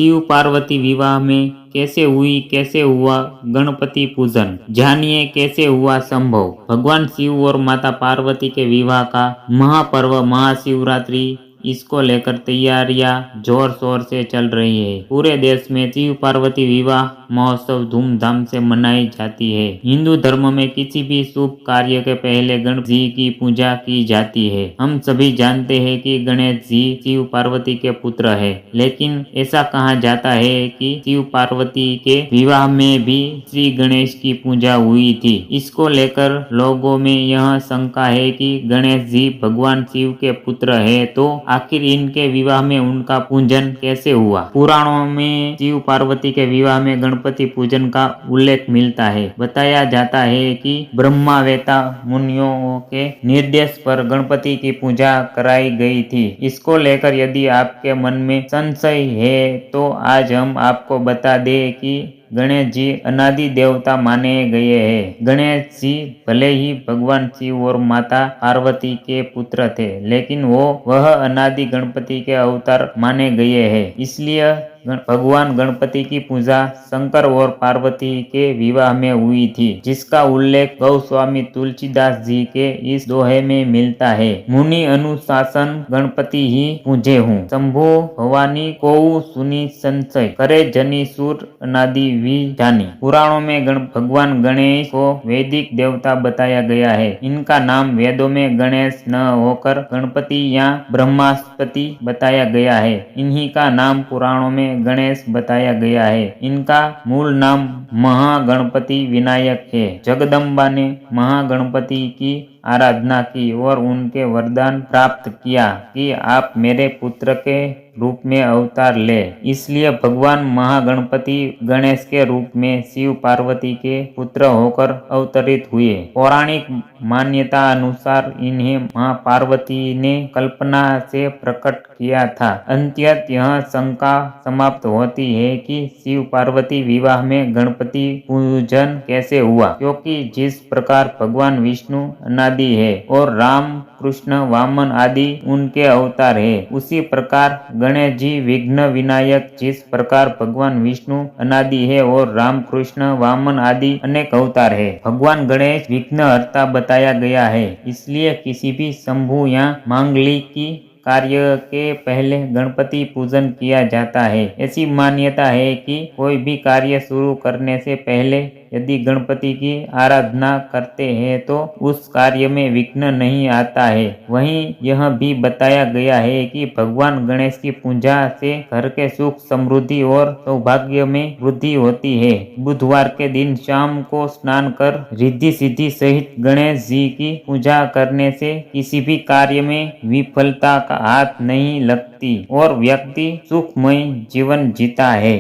शिव पार्वती विवाह में कैसे हुई, कैसे हुआ गणपति पूजन, जानिए कैसे हुआ संभव। भगवान शिव और माता पार्वती के विवाह का महापर्व महाशिवरात्रि, इसको लेकर तैयारियां जोर शोर से चल रही है। पूरे देश में शिव पार्वती विवाह महोत्सव धूमधाम से मनाई जाती है। हिंदू धर्म में किसी भी शुभ कार्य के पहले गणेश जी की पूजा की जाती है। हम सभी जानते हैं कि गणेश जी शिव पार्वती के पुत्र है, लेकिन ऐसा कहा जाता है कि शिव पार्वती के विवाह में भी श्री गणेश की पूजा हुई थी। इसको लेकर लोगों में यह शंका है कि गणेश जी भगवान शिव के पुत्र है, तो आखिर इनके विवाह में उनका पूजन कैसे हुआ। पुराणों में शिव पार्वती के विवाह में गणपति पूजन का उल्लेख मिलता है। बताया जाता है कि ब्रह्मा वेता मुनियों के निर्देश पर गणपति की पूजा कराई गई थी। इसको लेकर यदि आपके मन में संशय है तो आज हम आपको बता दें कि गणेश जी अनादि देवता माने गए हैं। गणेश जी भले ही भगवान शिव और माता पार्वती के पुत्र थे, लेकिन वह अनादि गणपति के अवतार माने गए हैं। इसलिए भगवान गणपति की पूजा शंकर और पार्वती के विवाह में हुई थी, जिसका उल्लेख गोस्वामी तुलसीदास जी के इस दोहे में मिलता है। मुनि अनुशासन गणपति ही पूजे हूँ, शंभो भवानी को सुनी संशय, करे जनी सुर अनादि भी जानी। पुराणों में भगवान गणेश को वैदिक देवता बताया गया है। इनका नाम वेदों में गणेश न होकर गणपति या ब्रह्मास्पति बताया गया है। इन्हीं का नाम पुराणों में गणेश बताया गया है। इनका मूल नाम महागणपति विनायक है। जगदम्बा ने महागणपति की आराधना की और उनके वरदान प्राप्त किया कि आप मेरे पुत्र के रूप में अवतार ले। इसलिए भगवान महागणपति गणेश के रूप में शिव पार्वती के पुत्र होकर अवतरित हुए। पौराणिक मान्यता अनुसार इन्हें मां पार्वती ने कल्पना से प्रकट किया था। अंततः यह शंका समाप्त होती है कि शिव पार्वती विवाह में गणपति पूजन कैसे हुआ, क्योंकि जिस प्रकार भगवान विष्णु अनादि है और राम कृष्ण वामन आदि उनके अवतार है, उसी प्रकार गणेश जी विघ्न विनायक जिस प्रकार भगवान विष्णु अनादि है और राम कृष्ण वामन आदि अनेक अवतार है। भगवान गणेश विघ्नहर्ता बताया गया है। इसलिए किसी भी शंभु या मांगलिकी कार्य के पहले गणपति पूजन किया जाता है। ऐसी मान्यता है कि कोई भी कार्य शुरू करने से पहले यदि गणपति की आराधना करते हैं तो उस कार्य में विघ्न नहीं आता है। वहीं यह भी बताया गया है कि भगवान गणेश की पूजा से घर के सुख समृद्धि और सौभाग्य में वृद्धि होती है। बुधवार के दिन शाम को स्नान कर रिद्धि सिद्धि सहित गणेश जी की पूजा करने से किसी भी कार्य में विफलता का हाथ नहीं लगती और व्यक्ति सुखमय जीवन जीता है।